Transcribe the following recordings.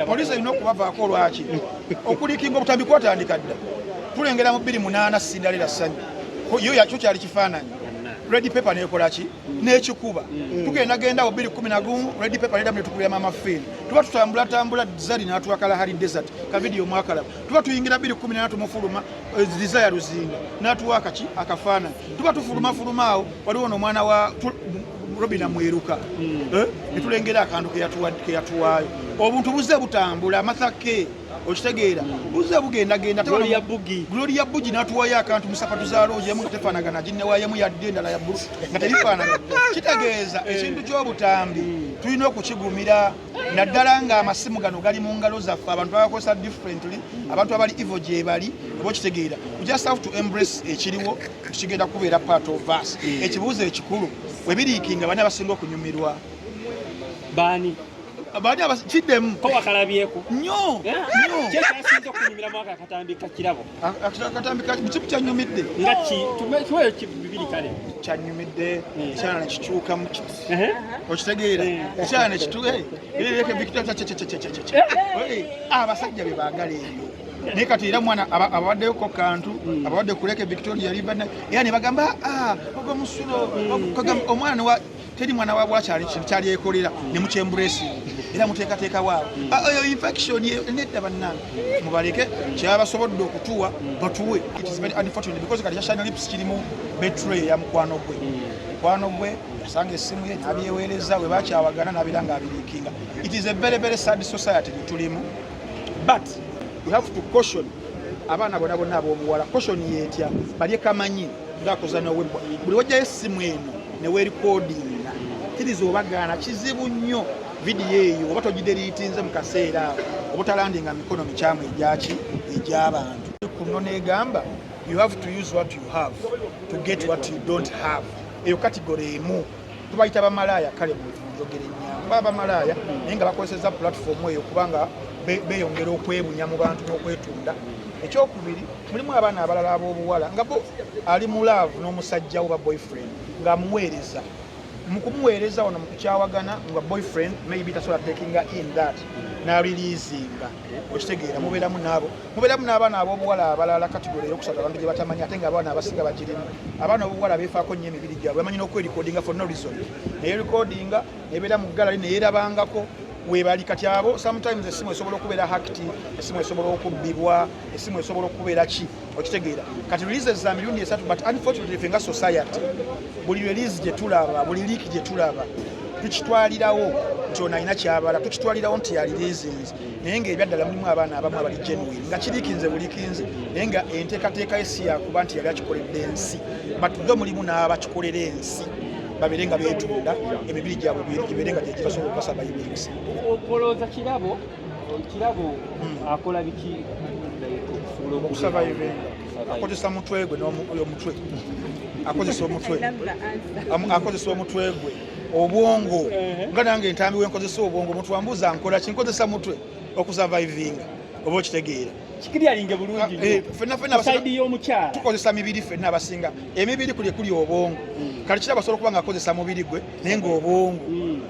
poliisi erina okubavaako lwaki okulikinga obutambi kwatandika dda tulengera mu 28 Cinderella Ssanyu yo yakyo kyali kifaananyi Red Pepper nekolaki n'ekikuba tugenda 2011 Red Pepper leda mwetukubira mama Finn tuba tutambula Zari n'atuwa Kalahari Desert ka video mwakalaba tuba tuyingira 2013 mufuluma Desire Ruzinga n'atuwa akafaananyi tuba tufuluma awo waliwo n'omwana wa Robina Mweruka netulengera akantu ke yatuwaayo obuntu buze butambula amasake okitegeera buze bugenda Gloria Bugi n'atuwaayo akantu musapatu za roje emu tefaanagana ginnewaayemu yadde endala ya bulu nga tebifaanagana kitegeeza ekintu ky'obutambi tulina okukigumira naddala nga amasimu gano gali mu ngalo zaffe abantu babakozesa differently abantu abali evil gye bali oba okitegeera we just have to embrace ekiriwo kigenda kubeera part of us ekibuuzo ekikulu webiriikinga bani abasinga okunyumirwa bani kiddemu ko wakalabyeko nnyo kyekyasinza okunyumira mu akatambi kakirabo akatambi kimu kyanyumidde nga kiweyo bibiri kale kyanyumidde ekyana nekikyuka mu okitegeera ekyana nekituge ereke Victor abasajja be baagala ebyo naye kati era mwana abawaddeyoko kantu abawadde kuleke Victoria Liban era ne bagamba ogwo musulo omwana teri mwana wa bwakyali kintu kyali ekolera ne mukyembresi era muteekateeka waawo oyo infection nedda bannange mubaleke kyabasobodde okutuwa batuwe it is very unfortunate because kati Shine Lips kirimu betray ya mukwano gwe yasanga essimu ye n'abyeweereza we bakyawagana n'abiranga abiriikinga it is a very very sad society tulimu but you have to caution abaana bonna ab'obuwala caution yetya balye kamanyi ngakoza nawe buli wajjayo essimu eno ne weerikodinga kiriza obagaana kizibu nnyo vidiyo eyo oba togideriitinze mu kaseera obutalandinga mikono mikyamu egy'abantu kuno negamba you have to use what you have to get what you don't have eyo kategori emu tubayita bamalaaya kale njogere nnyangu bamalaaya naye nga bakozeseza platform eyo kubanga beyongera okwebunya mu bantu n'okwetunda ekyokubiri mulimu abaana abalala ab'obuwala nga bo ali mu love n'omusajja oba boyfriend ng'amuweereza mu kumuweereza wano mu kukyawagana nga boyfriend maybe tasobola takinga in that n'areleasinga okitegeera mubeeramu n'abaana ab'obuwala abalala kategori eyokusatu abantu gye batamanyi ate nga abaana abasinga bagirimu abaana ab'obuwala beefaako nnyo emibiri gyabwe bamanyi n'okwerekodinga for no reason neyerekodinga ebeera mu gallery neyeerabangako webali kati abo sometimes esimu esobola okubeera hacked esimu esobola okubbibwa esimu esobola okubeera ki okitegeera kati releases za mirundi 3 but unfortunately fenga society buli release gye tulaba buli leak gye tulaba tukitwalirawo nti ono alina kyabala tukitwalirawo nti ya releases naye ng'ebyaddala mulimu abaana abamu abali genuine nga kiriikinze bulikinze naye nga enteekateeka esi yakuba nti yali akikoledde ensi but go mulimu n'abakikolera ensi babere nga beetunda emibiri gyabwe gibeere nga gyegibasobola okukasa bayibinsi olowooza kirabo akola biki okusurvivinga akozesa mutwe gwe n'omutwe akozesa omutwe gwe obwongo nga nange entambi wenkozesa obwongo omuntu wambuuza nkola kinkozesa mutwe okusurvivinga oba okitegeera kikiryalinge bulungi saidi y'omukyala tukozesa mibiri ffenna abasinga emibiri kuli obwongo kale kiraba osobola okuba nga akozesa mubiri gwe naye ngaobwongo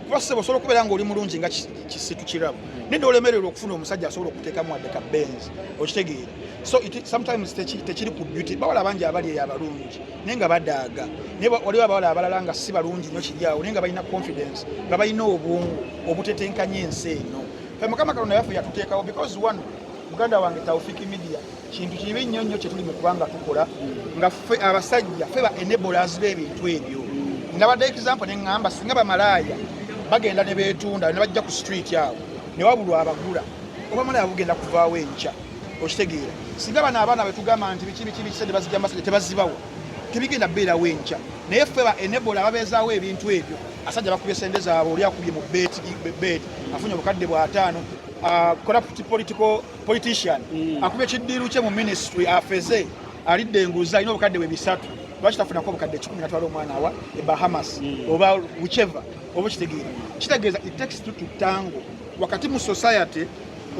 kuba sebo osobola okubeera ngaoli mulungi nga kisitu kirabo naye n'olemererwa okufuna omusajja asobola okuteekamu wadde ka benzi okitegeera so sometimes tekiri ku beauty bawala bangi abali eyo abalungi naye nga badaaga naye waliwo abawala abalala nga si balungi nnyo kiryawo naye nga balina confidence nga balina obwongo obutetenkanya ensi eno fe mukama katonda yaffe yatuteekawo because one muganda wange Taufiki Media kintu kibi nnyo nnyo kye tuli mu kubanga tukola nga ffe abasajja ffe ba enablers b'ebintu ebyo nabadde example ne ŋŋamba singa bamalaaya bagenda ne beetunda ne bajja ku street awo ne wabulwa abagula oba malaaya bugenda kuvaawo enkya okitegeera singa bano abaana betugamba nti biki kisede bazijja mbasajja tebazibawo tebigenda beerawo enkya naye ffe ba enable ababeezaawo ebintu ebyo asajja bakubye sente zaabwe oli akubye mu beti afunye obukadde bw'ataano corrupt politician akubye ekiddiiru kye mu ministry afeze alidde enguza alina obukadde bwe 3 lwaki tafunako obukadde 10 natwala omwana awa e Bahamas oba whichever oba kitegeeza it takes two to tango wakati mu society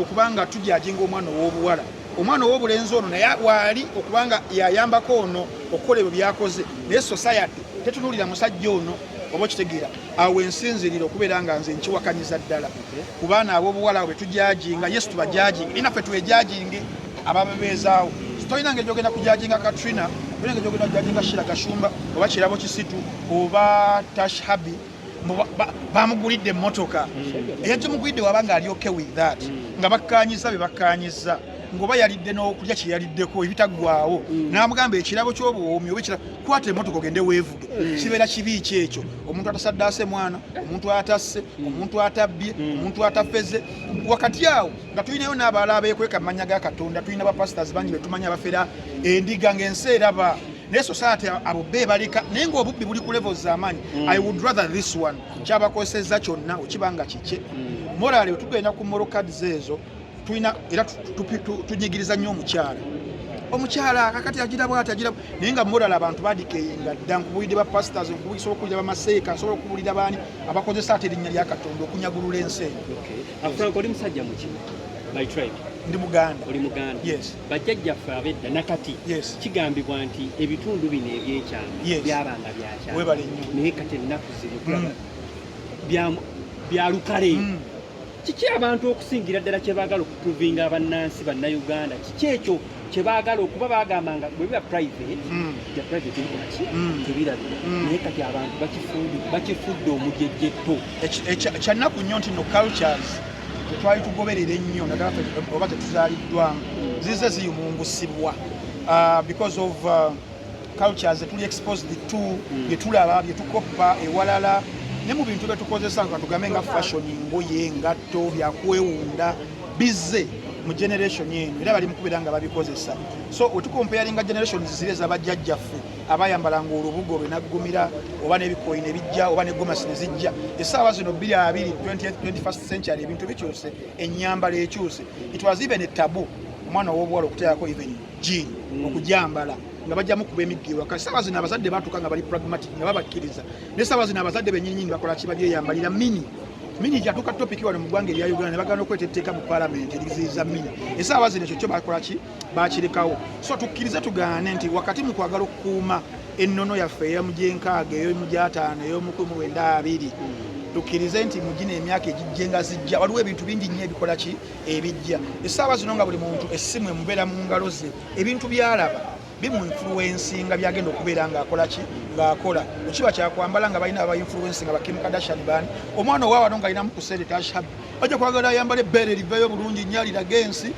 okubanga tujajinga omwana ow'obulenzi ono naye waali okubanga yayambako ono okukola ebyo byakoze naye society tetunuulira musajja ono oba kitegeera awo ensinziriro okubeera nga nze nkiwakanyiza ddala ku baana ab'obuwala abo betujajinga yesu tubajajinga inaffe tuwejajinge ababebeezaawo tolina ngeri gyogenda kujajinga Katrina tolina ngeri gyogenda kujajinga Shira Gashumba oba Kirabo Kisitu oba Tashabi bamugulidde emmotoka era tumugulidde wabanga ali okay with that nga bakkanyiza be bakkanyiza ngoba yalidde n'okulya kye yaliddeko ebitaggwawo n'amugamba ekirabo ky'obuwoomi oba ekirabo kwata emmotoka ogende weevuge kibeera kibi ekyo omuntu atasaddaase mwana omuntu atasse omuntu atabbye omuntu atafeze wakati awo nga tulinayo n'abalala abeekweka mu mannya ga Katonda tulina bapasitors bangi betumanya abafera endiga ng'ensi eraba naye society abo be baleka naye ng'obubbi buli ku levels z'amaanyi I would rather this one kyabakozesezza kyonna okibanga kike morale tugenda ku moral cards ezo tulina era tunyigiriza nnyo omukyala kakati agira bw'ati agira naye nga morale abantu badikeyinga dda nkubulidde ba pastors nkubulisobola okuwulira bamaseeka nsobola okuwulira baani abakozesa ate erinnya lya Katonda okunyagulula ensi Frank oli musajja muki by tribe ndi Muganda oli Muganda yes bajjajjaffe abedda nakati yes kigambibwa nti ebitundu bino ebyekyama byabanga byakyama webale nnyo naye kati ennaku zino byalukale kiki abantu okusingira ddala kye baagala okutuvinga abannansi bannayuganda kiki ekyo kye baagala okuba bagambanga bwe biba private ja private birikoaki tebirabira naye kati abantu bakifudde omujejjetto ekyannaku nnyo nti no cultures tetwali tugoberera ennyo naddala oba tetuzaaliddwamu zize ziyumungusibwa because of cultures tuli exposed to bye tulaba bye tukoppa ewalala ne mu bintu betukozesa nga tugambe nga fashion ngoye ngatto byakwewunda bizze mu generation eno era bali mukubeera nga babikozesa so wetukomparinga generations zire z'abajjajjaffe abayambalanga olubugo lwenaggumira oba n'ebikoyi ne bijja oba ne gomasi ne zijja essaawa zino 21st century ebintu bikyuse ennyambala ekyuse it was even a taboo omwana ow'obuwala okuteerako even jean okujambala nga bajjamu kuba emigirwa kati essaawa zino abazadde batuuka nga bali pragmatic nga babakkiriza n'essaawa zino abazadde bennyininyini bakola ki babyeyambalira mini kyatuuka topiki wano mu ggwanga erya Uganda ne bagana okweta etteeka mu paalamenti eriziyiza mini essaawa zino ekyo kyo bakola ki bakirekawo so tukkirize tugaane nti wakati mu kwagala okukuuma ennono yaffe ey'omugyenkaaga ey'omugyataano ey'omu1920 tukkirize nti mu gino emyaka egijje nga zijja waliwo ebintu bingi nnyo ebikola ki ebijja essaawa zino nga buli muntu essimu emubeera mu ngalo ze ebintu byalaba bimu-influencinga byagenda okubeera ng'akola ki ng'akola ekiba kyakwambala nga balina aba-influencinga ba Kim Kardashian bani omwana owawano ng'alinamu ku sente Tashabi bajja kwagala ayambala ebbeere liveeyo bulungi nnyo aliraga ensi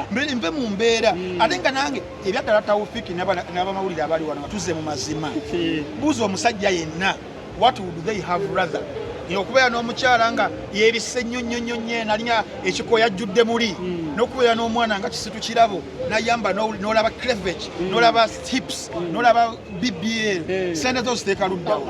nve mu mbeera ate nga nange ebyaddala Tawfiki n'abamawulire abali wano nga tuzze mu mazima buuza omusajja yenna what would they have rather okubeera n'omukyala nga yeebisse nnyo nalinya ekikoya ajjudde muli n'okubeera n'omwana nga Kisitu Kirabo nayamba n'olaba cleavage n'olaba hips n'olaba BBL sente zo ziteeka luddawa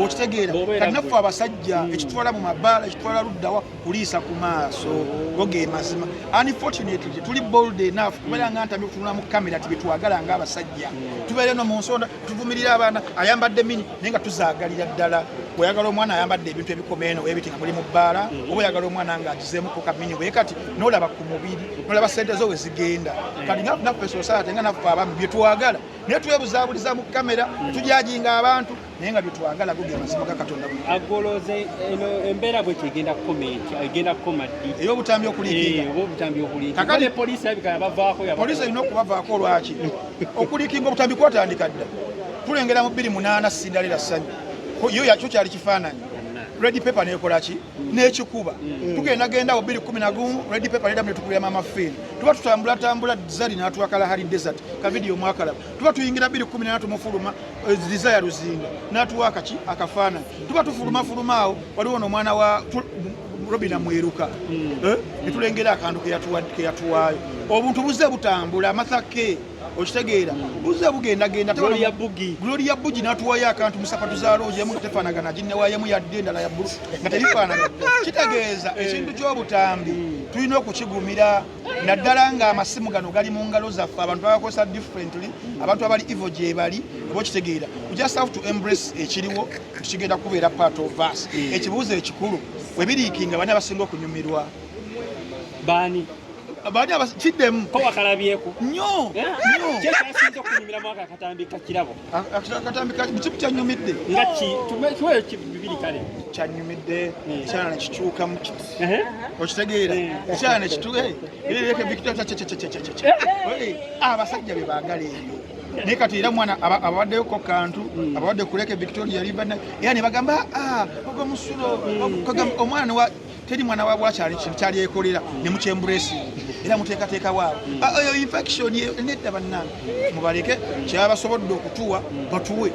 okitegeera kati naffe abasajja ekitwala mu mabaala ekitwala luddawa kuliisa ku maaso goge mazima unfortunately tuli bold enough kubeera nga ntambi okutunula mu kamera tibetwagala nga abasajja tubeere no mu nsonda tuvumirira abaana ayambadde mini naye nga tuzaagalira ddala bweyagala omwana ayambadde ebintu ebikomeeno ebiti nga muli mu bbaala oba oyagala omwana nga agizeemuko kamini bwe kati n'olaba ku mubiri n'olaba sente zo we zigenda kati naffe society nga naffe abamu bye twagala naye twebuzaabuliza mu kamera tujajinga abantu naye nga bye twagala go ge mazima ga Katonda agoloze embeera bwe tegenda komenti egenda komadi ey'obutambi okuliikinga kakale poliisi abikala bavaako poliisi erina okubavaako olwaki okuliikinga obutambi kwatandika dda tulengera mu 28 Cinderella Ssanyu yo yakyo kyali kifaananyi red paper nekola ki n'ekikuba tugenda awo 2011 red paper neddamu netukulira mama fini tuba tutambula zali n'atuwa Kalahari desert ka video mwakalaba tuba tuyingira 2018 mufuluma desire Luzinga n'atuwa kaki akafaananyi tuba tufuluma awo waliwo n'omwana wa Robina Mweruka netulengera akantu ke yatuwaayo obuntu buzze butambula amathake okitegeera buzze bugenda Gloria Bugi n'atuwayo akantu musapatu za looji emu nga tefaanagana ginnewaayemu yadde endala ya bbulu nga tebifaanagana kitegeeza ekintu ky'obutambi tulina okukigumira naddala nga amasimu gano gali mu ngalo zaffe abantu bagakozesa differently abantu abali evil gye bali oba okitegeera we just have to embrace ekiriwo kigenda kubeera part of us ekibuuzo ekikulu we biriikinga bani abasinga okunyumirwa baani baani abakiddemu ko wakalabyeko nnyo kyekyasinza okunyumira mwaka akatambi kakirabo akatambi kimu kyanyumidde nga tuweyo bibiri kale kyanyumidde ekyana nekikyukamu okitegeera ekyana nekituge ereke victoria abasajja be baagala ebyo naye kati era mwana abawaddeyoko kantu abawadde kuleka victoria river era ne bagamba ogwo musulo omwana teri mwana wa bwakyali kintu kyali ekolera ne mukyemburesi era muteekateeka waabo oyo infection nedda bannange mubaleke kyabasobodde okutuwa batuwe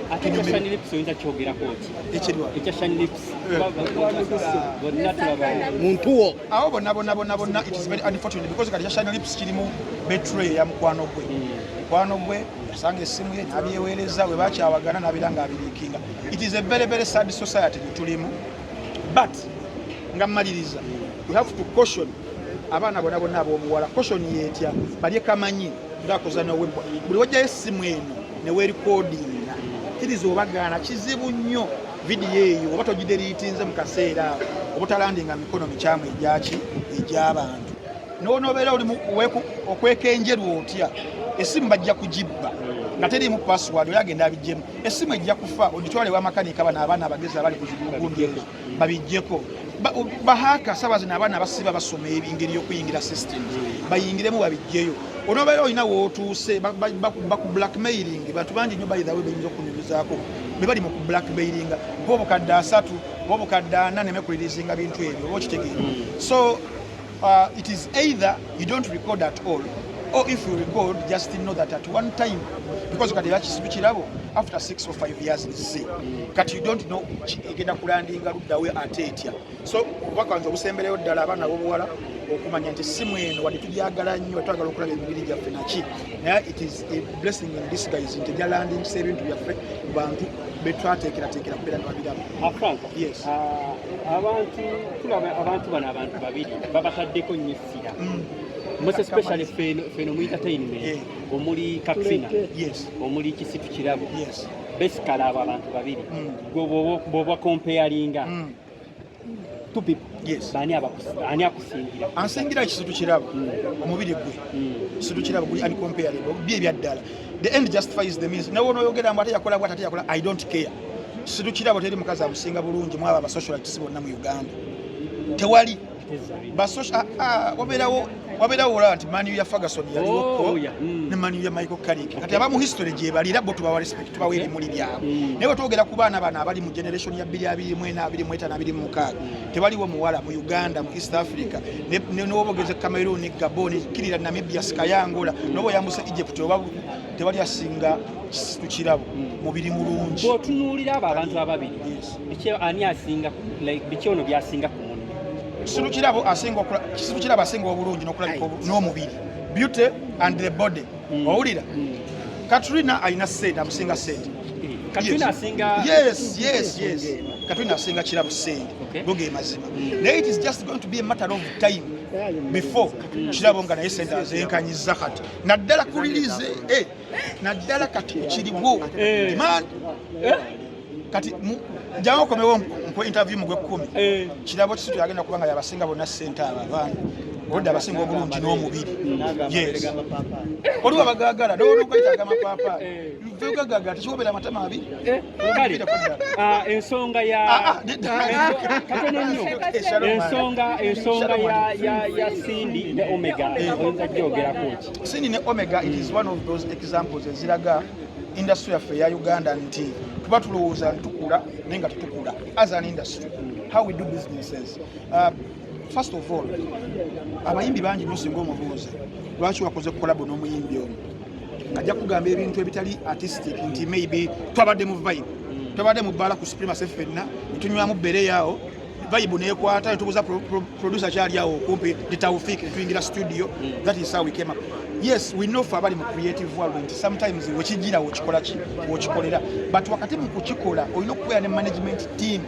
muntu awo bonna it is very unfortunate because kati Shani Lips kirimu betray ya mukwano gwe yasanga essimu ye n'abyeweereza we bakyawagana n'abiranga abiriikinga. It is a very very sad society tulimu, but nga mmaliriza you have to caution abaana bonna ab'omuwala. Caution yetya balye kamanyi ng'akoza nowembwa buli wajjayo essimu eno ne weerikodinga kiriza obagaana kizibu nnyo vidiyo eyo oba togideriitinze mu kaseera obutalandinga mikono mikyamu egy'abantu n'onobeera oli okwekenjerwa otya essimu bajja kugibba nga teriimu password oyo agenda abiggyemu. Essimu ejja kufa ogitwale w'amakanika bano abaana abagezi abali ku zigugundi ezo babiggyeko. Bahaka saba zino abaana abasiba basoma engeri y'okuyingira system bayingiremu babiggyeyo. Onobeera olina wootuuse baku blackmailing bantu bangi nnyo by the way bayinza okunyumizaako be bali mu ku blackmailinga bo obukadde 3 bo obukadde 4 nemekulirizinga bintu ebyo oba okitegeera. So it is either you don't record at all, or if you record, just know that at one time, because after 6 or 5 years, you don't know at 8 years. So, it is a blessing in disguise. Saving to your friend. Yes. Most especially entertainment, omuli Katrina, yes, omuli Kisitu Kirabo, yes, basically abantu babiri boba comparinga two people, yes, ani akusingira ansingira Kisitu Kirabo omubiri gwe Kisitu Kirabo guli uncomparable bye byaddala. The end justifies the means. Nawo noyogera mbate yakola bwata yakola, I don't care. Kisitu Kirabo teri mukazi amusinga bulungi mwaba aba socialites bonna mu Uganda tewali basosha waberawo olanti Manu ya Ferguson yaliwoko ne Manu ya Michael Carrick kati abamu history gye balira bo tubawa respect tubawe ebimuli byabo naye twogera ku baana bana abali mu generation ya 2024 tewaliwo muwala mu Uganda mu East Africa ne nobogeze Cameroon ne Gabon kirira Namibia Skayangola nobo yambuse Egypt oba tewali asinga Kisitu Kirabo mubiri mulungi bo tunuulira abantu ababiri bikyo ani asinga like bikyono byasinga ku Kisitu Kirabo asinga obulungi n'okulabika n'omubiri beauty and the body owulira Katrina ayina sente amusinga sente Katrina asinga yes Katrina asinga Kirabo sente goge mazima naye it is just going to be a matter of time before Kirabo nga naye sente azenkanyiza kati naddala kulirize naddala kati kiriwo man kati jawo komewo ku interview mu 10 Kirabo Kisitu yagenda kubanga yabasinga bonna sente abaana odda abasinga obulungi n'omubiri yes oliwo abagagala dono kwitaga mapapa vugagaga tikiwobera amatama abiri ensonga ya ensonga ya Cindy ne Omega oyinza gyogera koki Cindy ne Omega it is one of those examples eziraga industry yaffe ya Uganda nti tuba tulowooza ntukula naye nga tutukula as an industry how we do businesses. First of all abayimbi bangi nosinga omubuuza lwaki wakoze kolabo n'omuyimbi ono ajja kugamba ebintu ebitali artistic nti maybe twabadde mu vibe twabadde mu bbala ku Supremacy ffenna netunywamu bere yawo vibe neekwata netubuuza producer kyali awo okumpi ne Taufik tuyingira studio. That is how we came up. Yes, we know for abali mu creative world sometimes wekigira wokikolera but wakati mu kukikola olina okubeera ne management team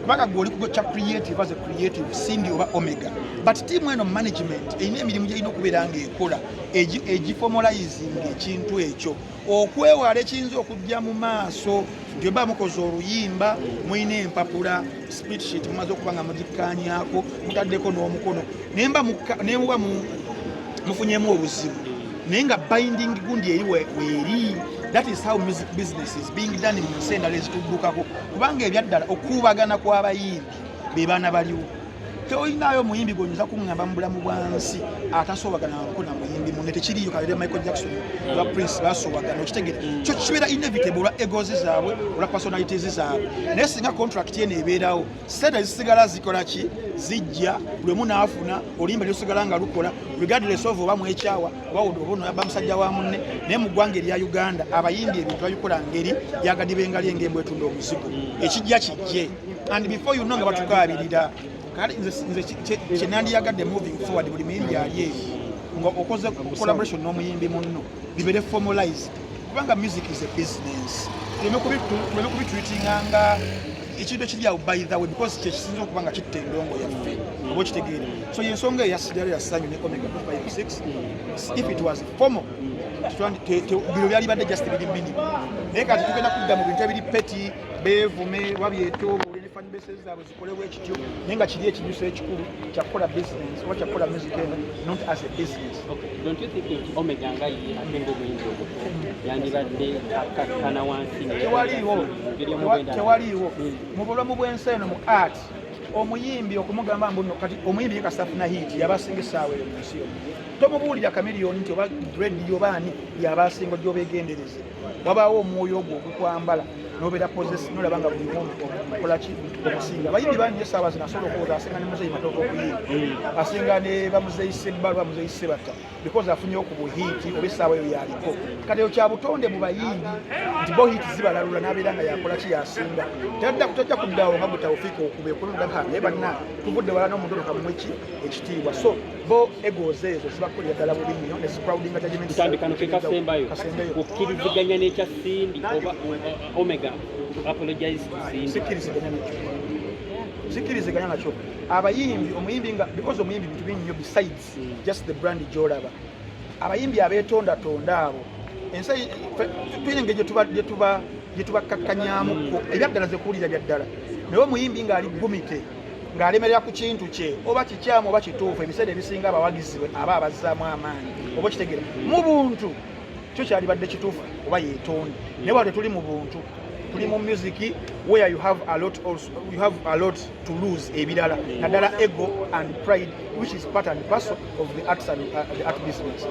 kubanga goli kugokya creative as a creative Cindy oba Omega but team eno management eyina emirimu gy'erina okubeera ng'ekola egiformalizing ekintu ekyo okwewala ekiyinza okujja mu maaso nti oba mukoze oluyimba mulina empapula split sheet mumaze okuba nga mugikkaanyaako mutaddeko n'omukono nemba mufunyemu obuzibu naye nga binding gundi eri weeri. That is how music business is being done mu nsi endala ezituddukako kubanga ebyaddala okuubagana kw'abayimbi be baana baliwo. Tolinayo muyimbi gonyeza kuŋŋamba mu bulamu bwansi atasoobaganaako na muyimbi munne tekiriyo kalere Michael Jackson oba Prince basoobagana okitegere kyo kibeera inevitable olwa egos zaabwe olwa personalities zaabwe naye singa contract yene ebeerawo sente zisigala zikola ki zijja buli omu n'afuna oluyimba lusigala nga lukola regardless of oba mwekyawa oba obono yabba musajja wa munne naye mu ggwanga erya Uganda abayimbi ebintu babikola ngeri yagadibengali engembwe etunda omuzigo ekijja kijje and before you know nga batukaabirira kale nze kyenandiyagadde moving forward buli muyimbi ali eyo nga okoze collaboration n'omuyimbi munno bibere formalized kubanga music is a business tuleme kubitreatinga nga ekintu ekiri awo by the way because kyekisinza okuba nga kitta endongo yaffe oba okitegeere so yensonga eyasigala yasanyu ne Omega 256 if it was formal biro byali badde just biri mini naye kati tugenda kudda mu bintu ebiri peti beevume babyeto fan bases zaabwe zikolewo ekityo naye nga kiri ekinyuso ekikulu kyakukola business oba kyakukola music not as a business. Okay. Don't you think Omega nga ye atenga obuyinza obuto yandibadde akakkana wansi tewaliiwo mu bulamu bw'ensi eno mu art omuyimbi okumugamba mbuno kati omuyimbi yekasafuna hit yabasinga essaawa eyo mu nsi yonna tomubuulira kamiliyoni nti oba dredi oba ani yabasinga ojja obeegendereze wabaawo omwoyo ogwo ogukwambala nobeera possess nolaba nga buli muntu okola ki okusinga abayimbi bangi essaawa zino asobola okuwoza asinga ne muzeeyi matooka okuyimba asinga ne bamuzeeyi Ssebbala bamuzeeyi Ssebatta because afunyewo ku buhiiti oba essaawa eyo yaliko kati eyo kya butonde mu bayimbi nti bo hiiti zibalalula n'abeera nga yakola ki yasinga tajja kuddawo nga gwe tawufiika okube okuluddaga naye banna tuvudde wala n'omuntu okamumu ekitiibwa so bo egos ezo zibakolera ddala bubi nnyo ne zicrowdinga judgment kasembayo okkiriziganya n'ekya Sindi oba Omega apologize to Sindi sikiriziganya nakyo abayimbi omuyimbi nga because omuyimbi bintu bingi nnyo besides just the brand gyolaba abayimbi abeetondatonda abo ensi tulina engeri gye tubakkakkanyaamuko ebyaddala ze kuwulira byaddala naye omuyimbi ng'ali gumite ng'alemerera ku kintu kye oba kikyamu oba kituufu ebiseera ebisinga abawagizi aba abazzaamu amaanyi oba kitegera mu buntu kyo kyalibadde kituufu oba yeetonde naye bwate tuli mu buntu tuli mu music where you have a lot to lose ebirala naddala ego and pride which is part and parcel of the art business.